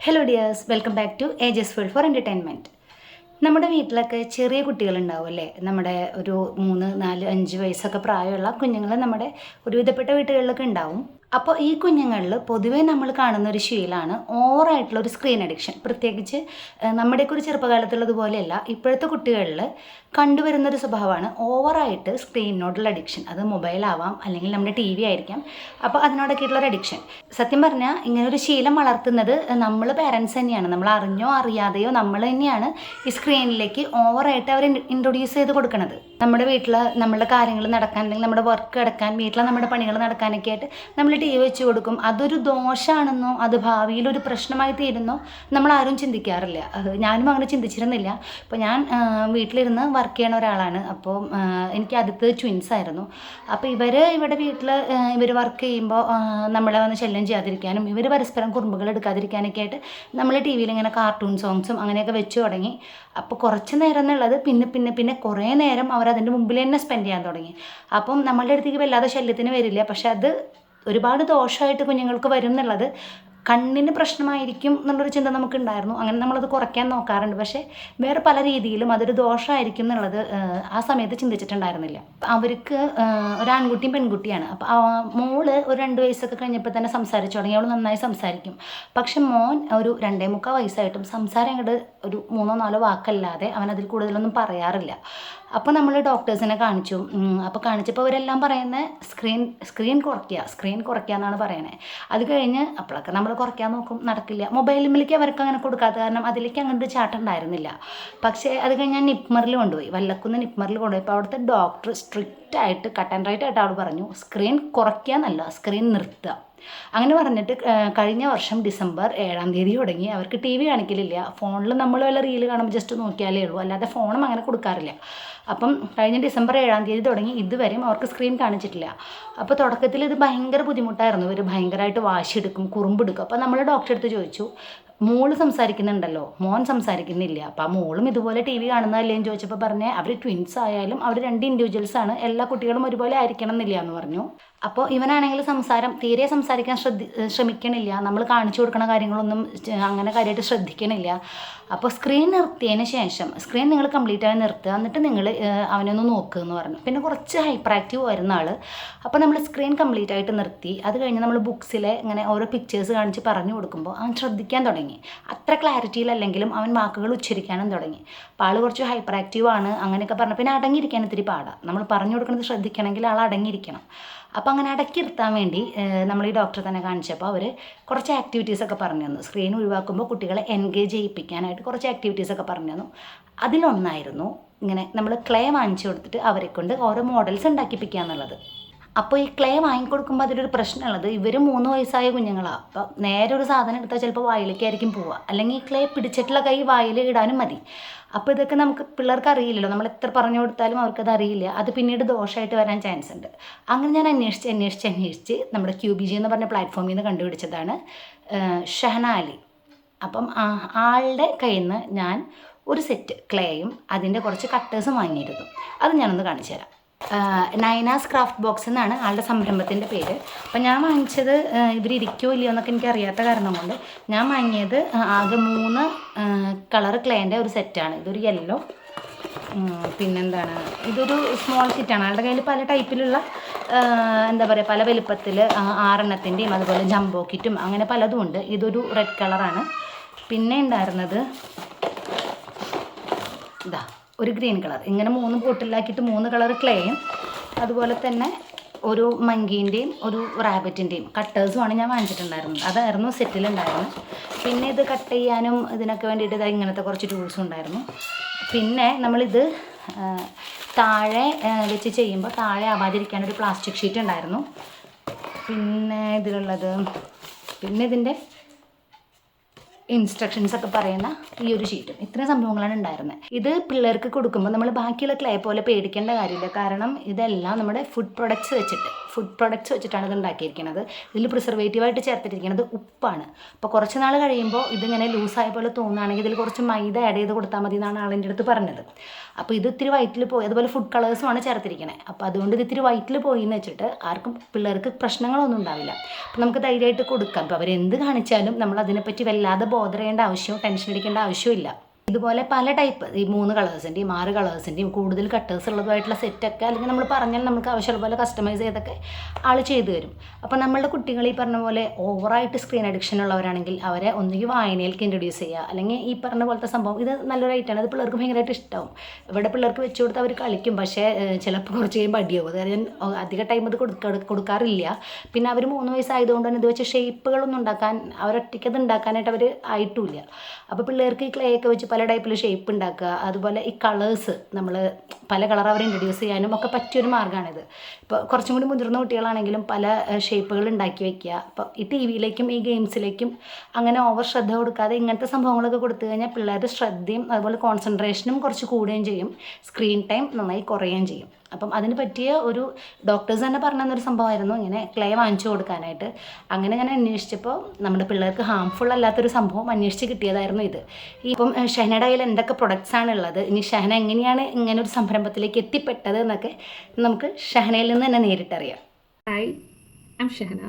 Hello dears, welcome back to Ages World for entertainment. നമ്മുടെ വീട്ടിലൊക്കെ ചെറിയ കുട്ടികളുണ്ടാവും അല്ലേ? നമ്മുടെ ഒരു 3, 4, 5 വയസ്സൊക്കെ പ്രായമുള്ള കുഞ്ഞുങ്ങൾ നമ്മുടെ ഒരുവിധപ്പെട്ട വീട്ടുകളിലൊക്കെ ഉണ്ടാവും. അപ്പോൾ ഈ കുഞ്ഞുങ്ങളിൽ പൊതുവേ നമ്മൾ കാണുന്ന ഒരു ശീലമാണ് ഓവറായിട്ടുള്ള ഒരു സ്ക്രീൻ അഡിക്ഷൻ. പ്രത്യേകിച്ച് നമ്മുടെയൊക്കെ ഒരു ചെറുപ്പകാലത്തുള്ളതുപോലെയല്ല, ഇപ്പോഴത്തെ കുട്ടികളിൽ കണ്ടുവരുന്നൊരു സ്വഭാവമാണ് ഓവറായിട്ട് സ്ക്രീനിനോടുള്ള അഡിക്ഷൻ. അത് മൊബൈലാവാം, അല്ലെങ്കിൽ നമ്മുടെ ടി വി ആയിരിക്കാം. അപ്പോൾ അതിനോടൊക്കെയുള്ളൊരു അഡിക്ഷൻ. സത്യം പറഞ്ഞാൽ ഇങ്ങനൊരു ശീലം വളർത്തുന്നത് നമ്മൾ പേരൻസ് തന്നെയാണ്. നമ്മൾ അറിഞ്ഞോ അറിയാതെയോ നമ്മൾ തന്നെയാണ് ഈ സ്ക്രീനിലേക്ക് ഓവറായിട്ട് അവർ ഇൻട്രൊഡ്യൂസ് ചെയ്ത് കൊടുക്കുന്നത്. നമ്മുടെ വീട്ടിൽ നമ്മളുടെ കാര്യങ്ങൾ നടക്കാൻ, അല്ലെങ്കിൽ നമ്മുടെ വർക്ക് നടക്കാൻ, വീട്ടിലെ നമ്മുടെ പണികൾ നടക്കാനൊക്കെ ആയിട്ട് നമ്മൾ ടി വി വെച്ച് കൊടുക്കും. അതൊരു ദോഷമാണെന്നോ അത് ഭാവിയിലൊരു പ്രശ്നമായി തീരുന്നോ നമ്മളാരും ചിന്തിക്കാറില്ല. ഞാനും അങ്ങനെ ചിന്തിച്ചിരുന്നില്ല. ഇപ്പോൾ ഞാൻ വീട്ടിലിരുന്ന് വർക്ക് ചെയ്യണ ഒരാളാണ്. അപ്പോൾ എനിക്ക് ആദ്യത്തെ ട്വിൻസ് ആയിരുന്നു. അപ്പോൾ ഇവിടെ വീട്ടിൽ ഇവർ വർക്ക് ചെയ്യുമ്പോൾ നമ്മളെ വന്ന് ശല്യം ചെയ്യാതിരിക്കാനും ഇവർ പരസ്പരം കുറുമ്പുകൾ എടുക്കാതിരിക്കാനൊക്കെ ആയിട്ട് നമ്മൾ ടി വിയിൽ ഇങ്ങനെ കാർട്ടൂൺ സോങ്സും അങ്ങനെയൊക്കെ വെച്ച് തുടങ്ങി. അപ്പോൾ കുറച്ച് നേരം എന്നുള്ളത് പിന്നെ കുറേ നേരം അവരതിൻ്റെ മുമ്പിൽ തന്നെ സ്പെൻഡ് ചെയ്യാൻ തുടങ്ങി. അപ്പം നമ്മളുടെ അടുത്തേക്ക് വല്ലാതെ ശല്യത്തിന് വരില്ല, പക്ഷെ അത് ഒരുപാട് ദോഷമായിട്ട് കുഞ്ഞുങ്ങൾക്ക് വരും എന്നുള്ളത് കണ്ണിന് പ്രശ്നമായിരിക്കും എന്നുള്ളൊരു ചിന്ത നമുക്കുണ്ടായിരുന്നു. അങ്ങനെ നമ്മളത് കുറയ്ക്കാൻ നോക്കാറുണ്ട്. പക്ഷേ വേറെ പല രീതിയിലും അതൊരു ദോഷമായിരിക്കും എന്നുള്ളത് ആ സമയത്ത് ചിന്തിച്ചിട്ടുണ്ടായിരുന്നില്ല. അവർക്ക് ഒരു ആൺകുട്ടിയും പെൺകുട്ടിയാണ്. അപ്പോൾ മോള് ഒരു 2 വയസ്സൊക്കെ കഴിഞ്ഞപ്പോൾ തന്നെ സംസാരിച്ചു തുടങ്ങി. അവൾ നന്നായി സംസാരിക്കും. പക്ഷെ മോൻ ഒരു 2.25 വയസ്സായിട്ടും സംസാരം അങ്ങോട്ട് ഒരു 3-4 വാക്കല്ലാതെ അവനതിൽ കൂടുതലൊന്നും പറയാറില്ല. അപ്പോൾ നമ്മൾ ഡോക്ടേഴ്സിനെ കാണിച്ചു. അപ്പോൾ കാണിച്ചപ്പോൾ അവരെല്ലാം പറയുന്നത് സ്ക്രീൻ കുറയ്ക്കുക എന്നാണ് പറയുന്നത്. അത് കഴിഞ്ഞ് അപ്പോഴൊക്കെ നമ്മൾ കുറയ്ക്കാൻ നോക്കും, നടക്കില്ല. മൊബൈലിലേക്ക് അവർക്ക് അങ്ങനെ കൊടുക്കാത്ത കാരണം അതിലേക്ക് അങ്ങോട്ട് ചാട്ടം ഉണ്ടായിരുന്നില്ല. പക്ഷേ അത് കഴിഞ്ഞ് ഞാൻ നിപ്മറിൽ കൊണ്ടുപോയി, വല്ലക്കുന്ന് നിപ്മറിൽ കൊണ്ടുപോയി. അപ്പോൾ അവിടുത്തെ ഡോക്ടർ സ്ട്രിക്റ്റായിട്ട് കട്ട് ആൻഡ് റൈറ്റ് ആയിട്ട് അവൾ പറഞ്ഞു, സ്ക്രീൻ കുറയ്ക്കുക എന്നല്ല, സ്ക്രീൻ നിർത്തുക. അങ്ങനെ പറഞ്ഞിട്ട് കഴിഞ്ഞ വർഷം ഡിസംബർ 7-ാം തീയതി തുടങ്ങി അവർക്ക് ടി വി കാണിക്കലില്ല. ഫോണിൽ നമ്മൾ വല്ല റീല് കാണുമ്പോൾ ജസ്റ്റ് നോക്കിയാലേ ഉള്ളൂ, അല്ലാതെ ഫോണും അങ്ങനെ കൊടുക്കാറില്ല. അപ്പം കഴിഞ്ഞ ഡിസംബർ 7-ാം തീയതി തുടങ്ങി ഇതുവരെയും അവർക്ക് സ്ക്രീൻ കാണിച്ചിട്ടില്ല. അപ്പോൾ തുടക്കത്തിൽ ഇത് ഭയങ്കര ബുദ്ധിമുട്ടായിരുന്നു. ഇവർ ഭയങ്കരമായിട്ട് വാശിയെടുക്കും, കുറുമ്പെടുക്കും. അപ്പോൾ നമ്മൾ ഡോക്ടറെ അടുത്ത് ചോദിച്ചു, മോള് സംസാരിക്കുന്നുണ്ടല്ലോ, മോൻ സംസാരിക്കുന്നില്ല, അപ്പോൾ ആ മോളും ഇതുപോലെ ടി വി കാണുന്നതല്ലേ എന്ന് ചോദിച്ചപ്പോൾ പറഞ്ഞേ അവർ ട്വിൻസ് ആയാലും അവർ 2 ഇൻഡിവിജ്വൽസാണ്, എല്ലാ കുട്ടികളും ഒരുപോലെ ആയിരിക്കണം എന്നില്ല എന്ന് പറഞ്ഞു. അപ്പോൾ ഇവനാണെങ്കിൽ തീരെ സംസാരിക്കാൻ ശ്രമിക്കണില്ല. നമ്മൾ കാണിച്ചു കൊടുക്കണ കാര്യങ്ങളൊന്നും അങ്ങനെ കാര്യമായിട്ട് ശ്രദ്ധിക്കണില്ല. അപ്പോൾ സ്ക്രീൻ നിർത്തിയതിന് ശേഷം സ്ക്രീൻ നിങ്ങൾ കംപ്ലീറ്റ് ആയി നിർത്തുക, എന്നിട്ട് നിങ്ങൾ അവനൊന്ന് നോക്കുക എന്ന് പറഞ്ഞു. പിന്നെ കുറച്ച് ഹൈപ്പർ ആക്റ്റീവ് വരുന്ന ആൾ. അപ്പോൾ നമ്മൾ സ്ക്രീൻ കംപ്ലീറ്റ് ആയിട്ട് നിർത്തി. അത് കഴിഞ്ഞ് നമ്മൾ ബുക്സിലെ ഇങ്ങനെ ഓരോ പിക്ചേഴ്സ് കാണിച്ച് പറഞ്ഞു കൊടുക്കുമ്പോൾ അവൻ ശ്രദ്ധിക്കാൻ തുടങ്ങി. അത്ര ക്ലാരിറ്റിയിലല്ലെങ്കിലും അവൻ വാക്കുകൾ ഉച്ചരിക്കാനും തുടങ്ങി. അപ്പോൾ ആൾ കുറച്ച് ഹൈപ്പർ ആക്റ്റീവ് ആണ് അങ്ങനെയൊക്കെ പറഞ്ഞു. പിന്നെ അടങ്ങിയിരിക്കാൻ ഇത്തിരി പാടാണ്. നമ്മൾ പറഞ്ഞു കൊടുക്കുന്നത് ശ്രദ്ധിക്കണമെങ്കിൽ ആൾ അടങ്ങിയിരിക്കണം. അപ്പോൾ അങ്ങനെ അടക്കിയിരുത്താൻ വേണ്ടി നമ്മൾ ഈ ഡോക്ടറെ തന്നെ കാണിച്ചപ്പോൾ അവർ കുറച്ച് ആക്ടിവിറ്റീസൊക്കെ പറഞ്ഞു തന്നു. സ്ക്രീൻ ഒഴിവാക്കുമ്പോൾ കുട്ടികളെ എൻഗേജ് ചെയ്യിപ്പിക്കാനായിട്ട് കുറച്ച് ആക്ടിവിറ്റീസൊക്കെ പറഞ്ഞു തന്നു. അതിലൊന്നായിരുന്നു ഇങ്ങനെ നമ്മൾ ക്ലേ വാങ്ങിച്ചു കൊടുത്തിട്ട് അവരെ കൊണ്ട് ഓരോ മോഡൽസ് ഉണ്ടാക്കിപ്പിക്കുക എന്നുള്ളത്. അപ്പോൾ ഈ ക്ലേ വാങ്ങിക്കൊടുക്കുമ്പോൾ അതിലൊരു പ്രശ്നമുള്ളത്, ഇവർ 3 വയസ്സായ കുഞ്ഞുങ്ങളാണ്. അപ്പോൾ നേരെ ഒരു സാധനം എടുത്താൽ ചിലപ്പോൾ വായിലേക്കായിരിക്കും പോവുക, അല്ലെങ്കിൽ ഈ ക്ലേ പിടിച്ചിട്ടുള്ള കൈ വായിൽ ഇടാനും മതി. അപ്പോൾ ഇതൊക്കെ നമുക്ക് പിള്ളേർക്ക് അറിയില്ലല്ലോ, നമ്മൾ എത്ര പറഞ്ഞു കൊടുത്താലും അവർക്കത് അറിയില്ല. അത് പിന്നീട് ദോഷമായിട്ട് വരാൻ ചാൻസ് ഉണ്ട്. അങ്ങനെ ഞാൻ അന്വേഷിച്ച് നമ്മുടെ QBG എന്ന് പറഞ്ഞ പ്ലാറ്റ്ഫോമിൽ നിന്ന് കണ്ടുപിടിച്ചതാണ് ഷഹന അലി. അപ്പം ആളുടെ കയ്യിൽ നിന്ന് ഞാൻ ഒരു സെറ്റ് ക്ലേയും അതിൻ്റെ കുറച്ച് കട്ടേഴ്സും വാങ്ങിയിരുന്നു. അത് ഞാനൊന്ന് കാണിച്ചു തരാം. നൈനാസ് ക്രാഫ്റ്റ് ബോക്സ് എന്നാണ് ആളുടെ സംരംഭത്തിൻ്റെ പേര്. അപ്പം ഞാൻ വാങ്ങിച്ചത് ഇവരിയ്ക്കോ ഇല്ലയോ എന്നൊക്കെ എനിക്ക് അറിയാത്ത കാരണം കൊണ്ട് ഞാൻ വാങ്ങിയത് ആകെ 3 കളർ ക്ലേൻ്റെ ഒരു സെറ്റാണ്. ഇതൊരു യെല്ലോ, പിന്നെന്താണ് ഇതൊരു സ്മോൾ കിറ്റാണ്. ആളുടെ കയ്യിൽ പല ടൈപ്പിലുള്ള പല വലുപ്പത്തിൽ 6 എണ്ണത്തിൻ്റെയും അതുപോലെ ജംബോ കിറ്റും അങ്ങനെ പലതും ഉണ്ട്. ഇതൊരു റെഡ് കളറാണ്. പിന്നെ ഉണ്ടായിരുന്നത് ഒരു ഗ്രീൻ കളർ. ഇങ്ങനെ 3 ബോട്ടിലാക്കിയിട്ട് 3 കളർ ക്ലേയും അതുപോലെ തന്നെ ഒരു മങ്കീൻ്റെയും ഒരു റാബിറ്റിൻ്റെയും കട്ടേഴ്സുമാണ് ഞാൻ വാങ്ങിച്ചിട്ടുണ്ടായിരുന്നത്. അതായിരുന്നു സെറ്റിലുണ്ടായിരുന്നത്. പിന്നെ ഇത് കട്ട് ചെയ്യാനും ഇതിനൊക്കെ വേണ്ടിയിട്ട് ഇങ്ങനത്തെ കുറച്ച് ടൂൾസും ഉണ്ടായിരുന്നു. പിന്നെ നമ്മളിത് താഴെ വെച്ച് ചെയ്യുമ്പോൾ താഴെ ആവാതിരിക്കാനൊരു പ്ലാസ്റ്റിക് ഷീറ്റ് ഉണ്ടായിരുന്നു. പിന്നെ ഇതിൻ്റെ ഇൻസ്ട്രക്ഷൻസ് ഒക്കെ പറയുന്ന ഈ ഒരു ഷീറ്റും ഇത്രയും സംഭവങ്ങളാണ് ഉണ്ടായിരുന്നത്. ഇത് പിള്ളേർക്ക് കൊടുക്കുമ്പോൾ നമ്മൾ ബാക്കിയുള്ള ക്ലേ പോലെ പേടിക്കേണ്ട കാര്യമില്ല. കാരണം ഇതെല്ലാം നമ്മുടെ ഫുഡ് പ്രൊഡക്ട്സ് വെച്ചിട്ട് ഫുഡ് പ്രൊഡക്ട്സ് വെച്ചിട്ടാണ് ഇത് ഉണ്ടാക്കിയിരിക്കുന്നത്. ഇതിൽ പ്രിസർവേറ്റീവായിട്ട് ചേർത്തിരിക്കുന്നത് ഉപ്പാണ്. അപ്പോൾ കുറച്ച് നാൾ കഴിയുമ്പോൾ ഇതിങ്ങനെ ലൂസായ പോലെ തോന്നുകയാണെങ്കിൽ ഇതിൽ കുറച്ച് മൈദ ആഡ് ചെയ്ത് കൊടുത്താൽ മതി എന്നാണ് ആളിൻ്റെ അടുത്ത് പറഞ്ഞത്. അപ്പോൾ ഇത് ഇത്തിരി വയറ്റിൽ പോയി, അതുപോലെ ഫുഡ് കളേഴ്സുമാണ് ചേർത്തിരിക്കുന്നത്. അപ്പോൾ അതുകൊണ്ട് ഇത് ഇത്തിരി വയറ്റിൽ പോയി എന്ന് വെച്ചിട്ട് ആർക്കും പിള്ളേർക്ക് പ്രശ്നങ്ങളൊന്നും ഉണ്ടാവില്ല. അപ്പോൾ നമുക്ക് ധൈര്യമായിട്ട് കൊടുക്കാം. ഇപ്പോൾ അവരെന്ത് കാണിച്ചാലും നമ്മൾ അതിനെപ്പറ്റി വല്ലാതെ ബോധർ ചെയ്യേണ്ട ആവശ്യമോ ടെൻഷൻ അടിക്കേണ്ട ആവശ്യമില്ല. ഇതുപോലെ പല ടൈപ്പ് ഈ 3 കളേഴ്സിൻ്റെയും 6 കളേഴ്സിൻ്റെയും കൂടുതൽ കട്ടേഴ്സ് ഉള്ളതുമായിട്ടുള്ള സെറ്റൊക്കെ അല്ലെങ്കിൽ നമ്മൾ പറഞ്ഞാൽ നമുക്ക് ആവശ്യമുള്ള പോലെ കസ്റ്റമൈസ് ചെയ്തൊക്കെ ആൾ ചെയ്തു തരും. അപ്പോൾ നമ്മളുടെ കുട്ടികൾ ഈ പറഞ്ഞ പോലെ ഓവറായിട്ട് സ്ക്രീൻ അഡിക്ഷൻ ഉള്ളവരാണെങ്കിൽ അവരെ ഒന്നുകിൽ വായനയിലേക്ക് ഇൻട്രൊഡ്യൂസ് ചെയ്യുക, അല്ലെങ്കിൽ ഈ പറഞ്ഞ പോലത്തെ സംഭവം ഇത് നല്ലൊരു ഐറ്റമാണ്. അത് പിള്ളേർക്ക് ഭയങ്കരമായിട്ട് ഇഷ്ടമാവും. ഇവിടെ പിള്ളേർക്ക് വെച്ച് കൊടുത്ത് അവർ കളിക്കും, പക്ഷേ ചിലപ്പോൾ കുറച്ച് കഴിയുമ്പോൾ അടിയാവും. അത് ഞാൻ അധിക ടൈം ഇത് കൊടുക്കാറില്ല. പിന്നെ അവർ 3 വയസ്സായതുകൊണ്ട് തന്നെ ഇത് വെച്ച് ഷേപ്പുകളൊന്നും ഉണ്ടാക്കാൻ അവരൊറ്റയ്ക്കത് ഉണ്ടാക്കാനായിട്ട് അവർ ആയിട്ടുമില്ല. അപ്പോൾ പിള്ളേർക്ക് ഈ ക്ലേ ഒക്കെ വെച്ച് പല ടൈപ്പിൽ ഷേപ്പ് ഉണ്ടാക്കുക, അതുപോലെ ഈ കളേഴ്സ് നമ്മൾ പല കളർ അവർ ഇൻട്രൊഡ്യൂസ് ചെയ്യാനും ഒക്കെ പറ്റിയൊരു മാർഗ്ഗമാണിത്. ഇപ്പോൾ കുറച്ചും കൂടി മുതിർന്ന കുട്ടികളാണെങ്കിലും പല ഷേപ്പുകൾ ഉണ്ടാക്കി വയ്ക്കുക. അപ്പോൾ ഈ ടി വിയിലേക്കും ഈ ഗെയിംസിലേക്കും അങ്ങനെ ഓവർ ശ്രദ്ധ കൊടുക്കാതെ ഇങ്ങനത്തെ സംഭവങ്ങളൊക്കെ കൊടുത്തു കഴിഞ്ഞാൽ പിള്ളേരുടെ ശ്രദ്ധയും അതുപോലെ കോൺസെൻട്രേഷനും കുറച്ച് കൂടുകയും ചെയ്യും, സ്ക്രീൻ ടൈം നന്നായി കുറയുകയും ചെയ്യും. അപ്പം അതിന് പറ്റിയ ഒരു ഡോക്ടേഴ്സ് തന്നെ പറഞ്ഞു തന്നൊരു സംഭവമായിരുന്നു ഇങ്ങനെ ക്ലേ വാങ്ങിച്ചു കൊടുക്കാനായിട്ട്. അങ്ങനെ ഞാൻ അന്വേഷിച്ചപ്പോൾ നമ്മുടെ പിള്ളേർക്ക് ഹാംഫുൾ അല്ലാത്തൊരു സംഭവം അന്വേഷിച്ച് കിട്ടിയതായിരുന്നു ഇത്. ഇപ്പം ഷഹനയുടെ കയ്യിൽ എന്തൊക്കെ പ്രൊഡക്ട്സാണ് ഉള്ളത്, ഇനി ഷഹന എങ്ങനെയാണ് ഇങ്ങനെ ഒരു സംരംഭത്തിലേക്ക് എത്തിപ്പെട്ടത് എന്നൊക്കെ നമുക്ക് ഷഹനയിൽ നിന്ന് തന്നെ നേരിട്ടറിയാം. Hi, I'm Shahana.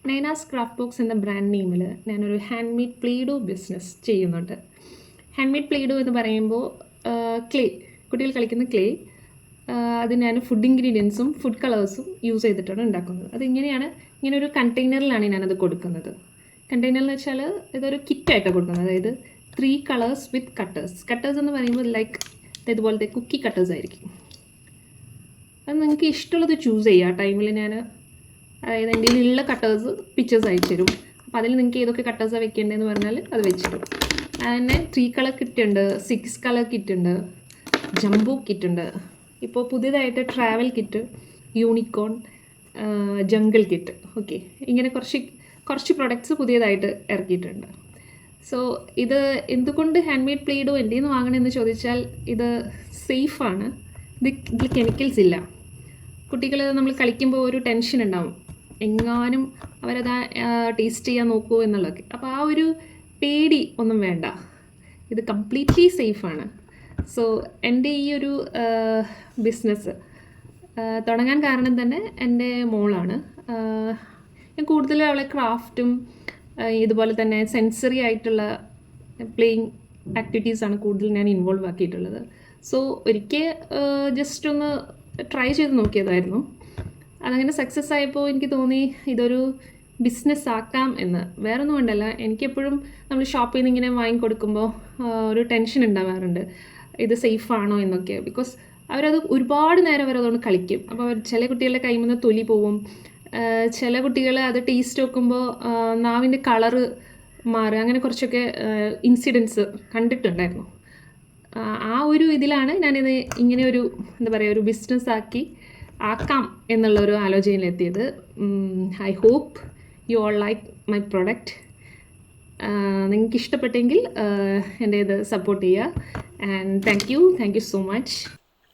Naina's craft box എന്ന ബ്രാൻഡ് നെയിമിൽ ഞാനൊരു ഹാൻഡ് മെയ്ഡ് പ്ലീഡോ ബിസിനസ് ചെയ്യുന്നുണ്ട്. ഹാൻഡ് മെയ്ഡ് പ്ലീഡോ എന്ന് പറയുമ്പോൾ ക്ലേ, കുട്ടികൾ കളിക്കുന്ന ക്ലേ, അത് ഞാൻ ഫുഡ് ഇൻഗ്രീഡിയൻസും ഫുഡ് കളേഴ്സും യൂസ് ചെയ്തിട്ടാണ് ഉണ്ടാക്കുന്നത്. അതിങ്ങനെയാണ്, ഇങ്ങനെ ഒരു കണ്ടെയ്നറിലാണ് ഞാനത് കൊടുക്കുന്നത്. കണ്ടെയ്നറിൽ വെച്ചാൽ ഇതൊരു കിറ്റായിട്ടാണ് കൊടുക്കുന്നത്. അതായത് 3 കളേഴ്സ് വിത്ത് കട്ടേഴ്സ്. കട്ടേഴ്സ് എന്ന് പറയുമ്പോൾ ലൈക്ക് ഇതുപോലത്തെ കുക്കി കട്ടേഴ്സ് ആയിരിക്കും. അത് നിങ്ങൾക്ക് ഇഷ്ടമുള്ളത് ചൂസ് ചെയ്യുക. ആ ടൈമിൽ ഞാൻ അതായത് എൻ്റെ കയ്യിലുള്ള കട്ടേഴ്സ് പിക്ചേഴ്സ് അയച്ചു തരും. അപ്പോൾ അതിൽ നിങ്ങൾക്ക് ഏതൊക്കെ കട്ടേഴ്സാണ് വെക്കേണ്ടതെന്ന് പറഞ്ഞാൽ അത് വെച്ചിട്ടും. അതിന് 3 കളർ കിറ്റുണ്ട്, 6 കളർ കിറ്റുണ്ട്, ജംബോ കിറ്റുണ്ട്. ഇപ്പോൾ പുതിയതായിട്ട് travel kit, unicorn, jungle kit, okay, ഇങ്ങനെ കുറച്ച് പ്രൊഡക്ട്സ് പുതിയതായിട്ട് ഇറക്കിയിട്ടുണ്ട്. സോ ഇത് എന്തുകൊണ്ട് ഹാൻഡ് മെയ്ഡ് പ്ലീഡോ എൻ്റെ നിന്ന് വാങ്ങണമെന്ന് ചോദിച്ചാൽ ഇത് സേഫാണ്. ഇതിൽ കെമിക്കൽസ് ഇല്ല. കുട്ടികൾ നമ്മൾ കളിക്കുമ്പോൾ ഒരു ടെൻഷൻ ഉണ്ടാവും, എങ്ങാനും അവരത് ടേസ്റ്റ് ചെയ്യാൻ നോക്കുമോ എന്നുള്ളതൊക്കെ. അപ്പോൾ ആ ഒരു പേടി ഒന്നും വേണ്ട. ഇത് കംപ്ലീറ്റ്ലി സേഫാണ്. സോ എൻ്റെ ഈ ഒരു ബിസിനസ് തുടങ്ങാൻ കാരണം തന്നെ എൻ്റെ മോളാണ്. ഞാൻ കൂടുതലും അവളെ ക്രാഫ്റ്റും ഇതുപോലെ തന്നെ സെൻസറി ആയിട്ടുള്ള പ്ലേയിങ് ആക്ടിവിറ്റീസാണ് കൂടുതൽ ഞാൻ ഇൻവോൾവ് ആക്കിയിട്ടുള്ളത്. സോ ഒരിക്കൽ ജസ്റ്റ് ഒന്ന് ട്രൈ ചെയ്ത് നോക്കിയതായിരുന്നു. അതങ്ങനെ സക്സസ് ആയപ്പോൾ എനിക്ക് തോന്നി ഇതൊരു ബിസിനസ് ആക്കാം എന്ന്. വേറൊന്നും കൊണ്ടല്ല, എനിക്കെപ്പോഴും നമ്മൾ ഷോപ്പിൽ നിന്ന് ഇങ്ങനെ വാങ്ങിക്കൊടുക്കുമ്പോൾ ഒരു ടെൻഷൻ ഉണ്ടാവാറുണ്ട്, ഇത് സേഫാണോ എന്നൊക്കെ. ബിക്കോസ് അവരത് ഒരുപാട് നേരം അവരതുകൊണ്ട് കളിക്കും. അപ്പോൾ ചില കുട്ടികളുടെ കയ്യിൽ നിന്ന് തൊലി പോവും, ചില കുട്ടികൾ അത് ടേസ്റ്റ് നോക്കുമ്പോൾ നാവിൻ്റെ കളറ് മാറുക, അങ്ങനെ കുറച്ചൊക്കെ ഇൻസിഡൻസ് കണ്ടിട്ടുണ്ടായിരുന്നു. ആ ഒരു ഇതിലാണ് ഞാനിത് ഇങ്ങനെ ഒരു എന്താ പറയുക ഒരു ബിസിനസ് ആക്കാം എന്നുള്ളൊരു ആലോചനയിലെത്തിയത്. I hope you all like my product. നിങ്ങൾക്ക് ഇഷ്ടപ്പെട്ടെങ്കിൽ എൻ്റെ ഇത് സപ്പോർട്ട് ചെയ്യുക. And thank you so much.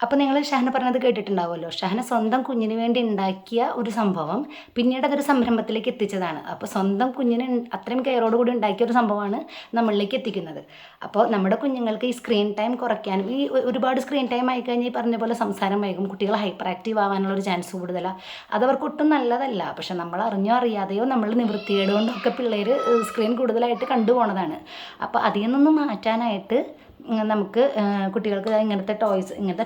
അപ്പോൾ നിങ്ങൾ ഷഹന പറഞ്ഞത് കേട്ടിട്ടുണ്ടാവുമല്ലോ. ഷഹന സ്വന്തം കുഞ്ഞിന് വേണ്ടി ഉണ്ടാക്കിയ ഒരു സംഭവം പിന്നീട് അതൊരു സംരംഭത്തിലേക്ക് എത്തിച്ചതാണ്. അപ്പോൾ സ്വന്തം കുഞ്ഞിന് അത്രയും കെയറോട് കൂടി ഉണ്ടാക്കിയ ഒരു സംഭവമാണ് നമ്മളിലേക്ക് എത്തിക്കുന്നത്. അപ്പോൾ നമ്മുടെ കുഞ്ഞുങ്ങൾക്ക് ഈ സ്ക്രീൻ ടൈം കുറയ്ക്കാനും, ഈ ഒരുപാട് സ്ക്രീൻ ടൈം ആയിക്കഴിഞ്ഞാൽ ഈ പറഞ്ഞ പോലെ സംസാരം വൈകും, കുട്ടികൾ ഹൈപ്പർ ആക്റ്റീവ് ആവാനുള്ളൊരു ചാൻസ് കൂടുതലാണ്. അതവർക്ക് ഒട്ടും നല്ലതല്ല. പക്ഷെ നമ്മൾ അറിഞ്ഞോ അറിയാതെയോ നമ്മൾ നിവൃത്തികേട് കൊണ്ടൊക്കെ പിള്ളേർ സ്ക്രീൻ കൂടുതലായിട്ട് കണ്ടുപോണതാണ്. അപ്പോൾ അതിൽ നിന്നൊന്നും മാറ്റാനായിട്ട് നമുക്ക് കുട്ടികൾക്ക് ഇങ്ങനത്തെ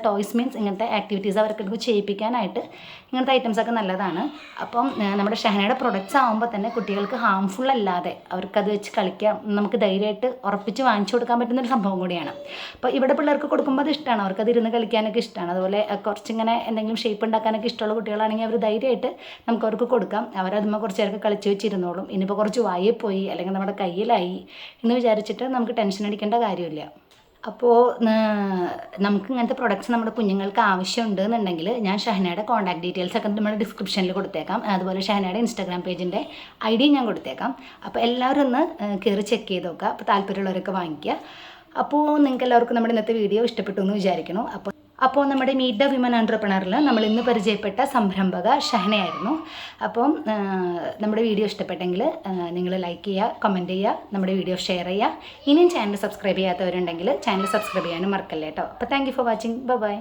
ടോയ്സ് മീൻസ് ഇങ്ങനത്തെ ആക്ടിവിറ്റീസ് അവർക്ക് ചെയ്യിപ്പിക്കാനായിട്ട് ഇങ്ങനത്തെ ഐറ്റംസൊക്കെ നല്ലതാണ്. അപ്പം നമ്മുടെ ഷഹനയുടെ പ്രൊഡക്ട്സ് ആകുമ്പോൾ തന്നെ കുട്ടികൾക്ക് ഹാംഫുൾ അല്ലാതെ അവർക്കത് വെച്ച് കളിക്കാം, നമുക്ക് ധൈര്യമായിട്ട് ഉറപ്പിച്ച് വാങ്ങിച്ചു കൊടുക്കാൻ പറ്റുന്നൊരു സംഭവം കൂടിയാണ്. അപ്പോൾ ഇവിടെ പിള്ളേർക്ക് കൊടുക്കുമ്പോൾ അത് ഇഷ്ടമാണ്, അവർക്കത് ഇരുന്ന് കളിക്കാനൊക്കെ ഇഷ്ടമാണ്. അതുപോലെ കുറച്ചിങ്ങനെ എന്തെങ്കിലും ഷേപ്പ് ഉണ്ടാക്കാനൊക്കെ ഇഷ്ടമുള്ള കുട്ടികളാണെങ്കിൽ അവർ ധൈര്യമായിട്ട് നമുക്ക് അവർക്ക് കൊടുക്കാം. അവരതുമ്പോൾ കുറച്ച് നേരമൊക്കെ കളിച്ച് വെച്ചിരുന്നോളും. ഇനിയിപ്പോൾ കുറച്ച് വായിൽ പോയി അല്ലെങ്കിൽ നമ്മുടെ കയ്യിലായി എന്ന് വിചാരിച്ചിട്ട് നമുക്ക് ടെൻഷൻ അടിക്കേണ്ട കാര്യമില്ല. അപ്പോൾ നമുക്ക് ഇങ്ങനത്തെ പ്രൊഡക്ട്സ് നമ്മുടെ കുഞ്ഞുങ്ങൾക്ക് ആവശ്യമുണ്ട് എന്നുണ്ടെങ്കിൽ ഞാൻ ഷഹനയുടെ കോൺടാക്ട് ഡീറ്റെയിൽസ് ഒക്കെ നമ്മുടെ ഡിസ്ക്രിപ്ഷനിൽ കൊടുത്തേക്കാം. അതുപോലെ ഷഹനയുടെ ഇൻസ്റ്റാഗ്രാം പേജിൻ്റെ ID ഞാൻ കൊടുത്തേക്കാം. അപ്പോൾ എല്ലാവരും ഒന്ന് കയറി ചെക്ക് ചെയ്ത് നോക്കുക. അപ്പോൾ താല്പര്യമുള്ളവരൊക്കെ വാങ്ങിക്കുക. അപ്പോൾ നിങ്ങൾക്ക് എല്ലാവർക്കും നമ്മുടെ ഇന്നത്തെ വീഡിയോ ഇഷ്ടപ്പെട്ടു എന്ന് വിചാരിക്കുന്നു. അപ്പോൾ അപ്പോൾ നമ്മുടെ മീറ്റ് ദ വിമൻ എൻ്റർപ്രണറിൽ നമ്മൾ ഇന്ന് പരിചയപ്പെട്ട സംരംഭക ഷഹനയായിരുന്നു. അപ്പം നമ്മുടെ വീഡിയോ ഇഷ്ടപ്പെട്ടെങ്കിൽ നിങ്ങൾ ലൈക്ക് ചെയ്യുക, കമൻറ്റ് ചെയ്യുക, നമ്മുടെ വീഡിയോ ഷെയർ ചെയ്യുക. ഇനിയും ചാനൽ സബ്സ്ക്രൈബ് ചെയ്യാത്തവരുണ്ടെങ്കിൽ ചാനൽ സബ്സ്ക്രൈബ് ചെയ്യാനും മറക്കല്ലേ കേട്ടോ. അപ്പോൾ thank you for watching. By.